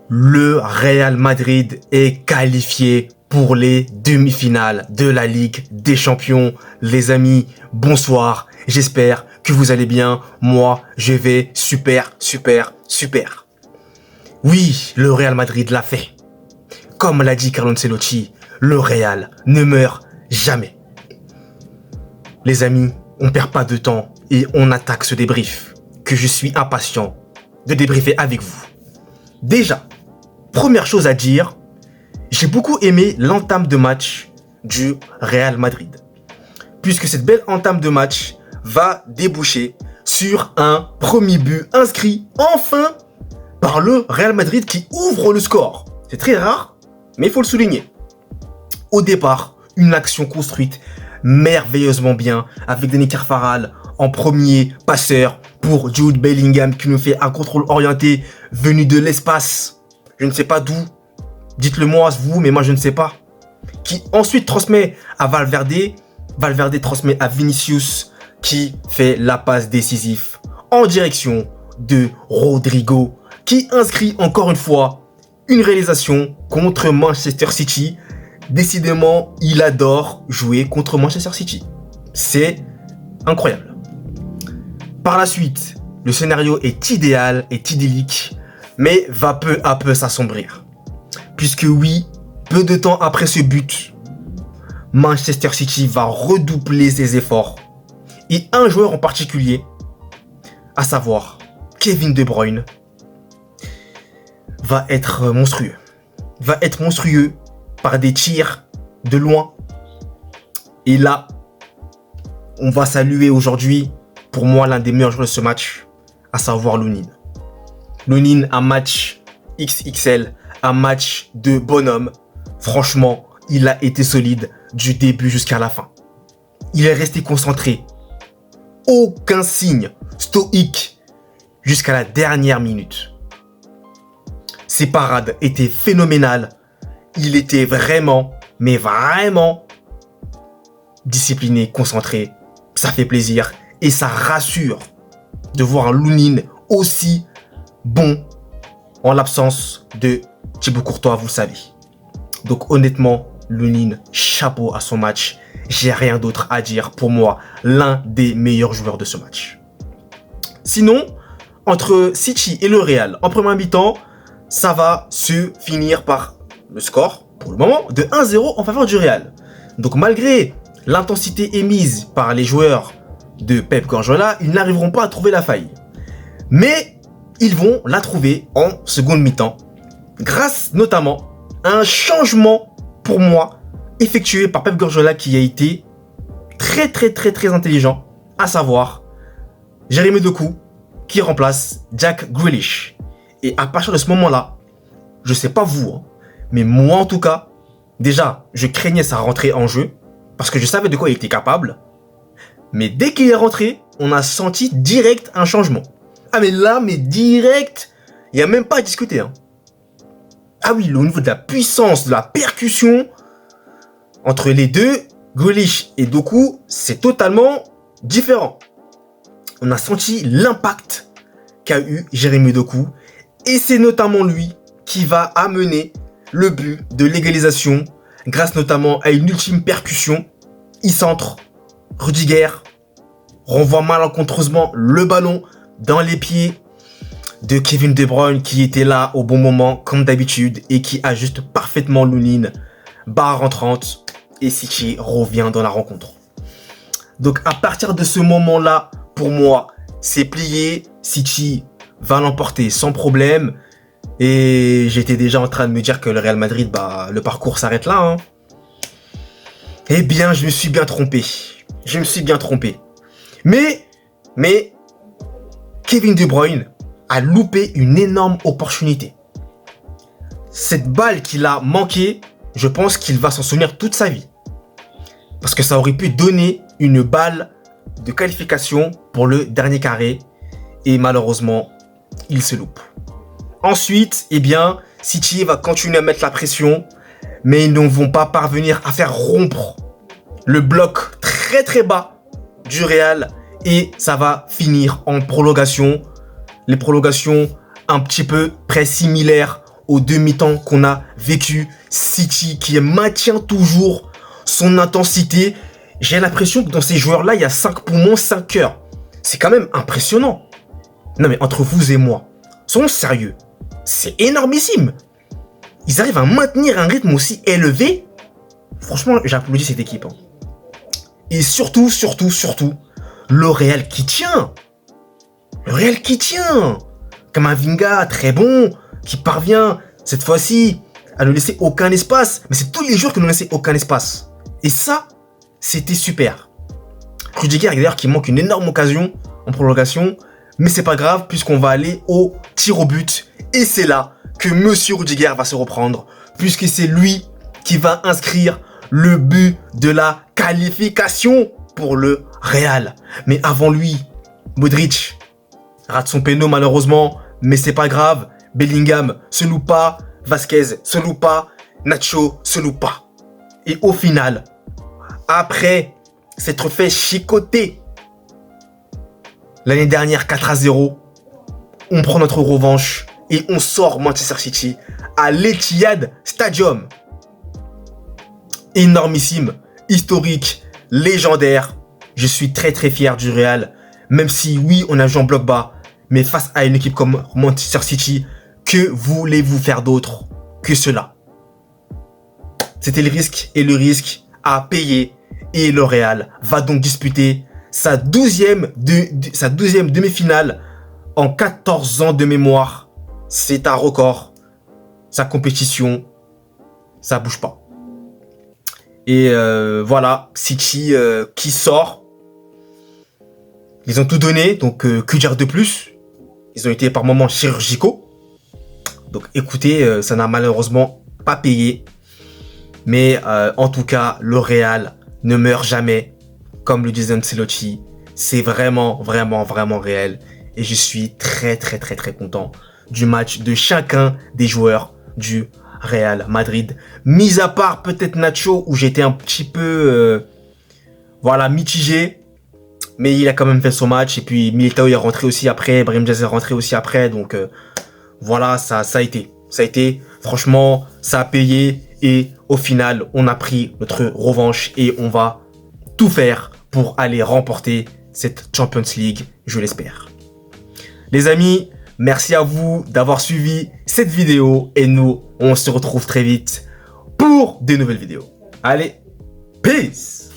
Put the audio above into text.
Le Real Madrid est qualifié pour les demi-finales de la Ligue des Champions. Les amis, bonsoir. J'espère que vous allez bien. Moi, je vais super. Oui, le Real Madrid l'a fait. Comme l'a dit Carlo Ancelotti, le Real ne meurt jamais. Les amis, on perd pas de temps et on attaque ce débrief que je suis impatient de débriefer avec vous. Déjà, première chose à dire, j'ai beaucoup aimé l'entame de match du Real Madrid. Puisque cette belle entame de match va déboucher sur un premier but inscrit enfin par le Real Madrid qui ouvre le score. C'est très rare, mais il faut le souligner. Au départ, une action construite merveilleusement bien avec Dani Carvajal en premier passeur pour Jude Bellingham qui nous fait un contrôle orienté venu de l'espace. Je ne sais pas d'où. Dites-le moi vous, mais moi je ne sais pas. Qui ensuite transmet à Valverde. Valverde transmet à Vinicius qui fait la passe décisive en direction de Rodrigo qui inscrit encore une fois une réalisation contre Manchester City. Décidément, il adore jouer contre Manchester City. C'est incroyable. Par la suite, le scénario est idéal, est idyllique, mais va peu à peu s'assombrir. Puisque oui, peu de temps après ce but, Manchester City va redoubler ses efforts. Et un joueur en particulier, à savoir Kevin De Bruyne, va être monstrueux. Va être monstrueux par des tirs de loin. Et là, on va saluer aujourd'hui, pour moi, l'un des meilleurs joueurs de ce match, à savoir Lunin. Lunin, un match XXL, un match de bonhomme. Franchement, il a été solide du début jusqu'à la fin. Il est resté concentré. Aucun signe stoïque jusqu'à la dernière minute. Ses parades étaient phénoménales. Il était vraiment, mais vraiment discipliné, concentré. Ça fait plaisir et ça rassure de voir un Lunin aussi bon en l'absence de Thibaut Courtois, vous le savez. Donc honnêtement, Lunin, chapeau à son match. J'ai rien d'autre à dire. Pour moi, l'un des meilleurs joueurs de ce match. Sinon, entre City et le Real, en première mi-temps, ça va se finir par le score, pour le moment, de 1-0 en faveur du Real. Donc malgré l'intensité émise par les joueurs de Pep Guardiola, ils n'arriveront pas à trouver la faille. Mais ils vont la trouver en seconde mi-temps, grâce notamment à un changement, pour moi, effectué par Pep Guardiola qui a été très intelligent, à savoir Jérémy Doku qui remplace Jack Grealish. Et à partir de ce moment-là, je sais pas vous, hein, mais moi en tout cas, déjà, je craignais sa rentrée en jeu, parce que je savais de quoi il était capable. Mais dès qu'il est rentré, on a senti direct un changement. Ah mais là, mais direct, il n'y a même pas à discuter. Hein. Ah oui, au niveau de la puissance, de la percussion, entre les deux, Grealish et Doku, c'est totalement différent. On a senti l'impact qu'a eu Jérémy Doku, et c'est notamment lui qui va amener le but de l'égalisation, grâce notamment à une ultime percussion. Il centre, Rudiger renvoie malencontreusement le ballon dans les pieds de Kevin De Bruyne qui était là au bon moment comme d'habitude et qui ajuste parfaitement Lunin, barre rentrante et City revient dans la rencontre. Donc à partir de ce moment-là, pour moi, c'est plié, City va l'emporter sans problème. Et j'étais déjà en train de me dire que le Real Madrid, le parcours s'arrête là. Hein. Eh bien, je me suis bien trompé. Mais, Kevin De Bruyne a loupé une énorme opportunité. Cette balle qu'il a manquée, je pense qu'il va s'en souvenir toute sa vie. Parce que ça aurait pu donner une balle de qualification pour le dernier carré. Et malheureusement, il se loupe. Ensuite, eh bien, City va continuer à mettre la pression, mais ils ne vont pas parvenir à faire rompre le bloc très bas du Real et ça va finir en prolongation. Les prolongations un petit peu près similaires aux deux mi-temps qu'on a vécu. City qui maintient toujours son intensité. J'ai l'impression que dans ces joueurs-là, il y a 5 poumons, 5 cœurs. C'est quand même impressionnant. Non mais entre vous et moi, soyons sérieux. C'est énormissime. Ils arrivent à maintenir un rythme aussi élevé. Franchement, j'applaudis cette équipe. Hein. Et surtout, le Real qui tient. Le Real qui tient. Camavinga, très bon, qui parvient, cette fois-ci, à ne laisser aucun espace. Mais c'est tous les jours que nous laissons aucun espace. Et ça, c'était super. Rudiger, d'ailleurs, qui manque une énorme occasion en prolongation. Mais c'est pas grave, puisqu'on va aller au tir au but. Et c'est là que Monsieur Rudiger va se reprendre. Puisque c'est lui qui va inscrire le but de la qualification pour le Real. Mais avant lui, Modric rate son péno malheureusement. Mais c'est pas grave. Bellingham se loupe pas. Vasquez se loupe pas. Nacho se loupe pas. Et au final, après s'être fait chicoter l'année dernière 4-0, on prend notre revanche et on sort Manchester City à l'Etihad Stadium. Énormissime, historique, légendaire. Je suis très fier du Real. Même si oui, on a joué en bloc bas, mais face à une équipe comme Manchester City, que voulez-vous faire d'autre que cela? C'était le risque et le risque à payer. Et le Real va donc disputer sa 12e demi-finale en 14 ans de mémoire. C'est un record. Sa compétition, ça bouge pas. Et voilà, City qui sort. Ils ont tout donné, donc que dire de plus? Ils ont été par moments chirurgicaux. Donc écoutez, ça n'a malheureusement pas payé. Mais en tout cas, le Real ne meurt jamais. Comme le disait Ancelotti, c'est vraiment réel. Et je suis très content du match de chacun des joueurs du Real Madrid. Mis à part peut-être Nacho, où j'étais un petit peu mitigé. Mais il a quand même fait son match. Et puis Militao est rentré aussi après. Brahim Diaz est rentré aussi après. Donc voilà, ça a été. Franchement, ça a payé. Et au final, on a pris notre revanche. Et on va tout faire pour aller remporter cette Champions League, je l'espère. Les amis, merci à vous d'avoir suivi cette vidéo. Et nous, on se retrouve très vite pour de nouvelles vidéos. Allez, peace!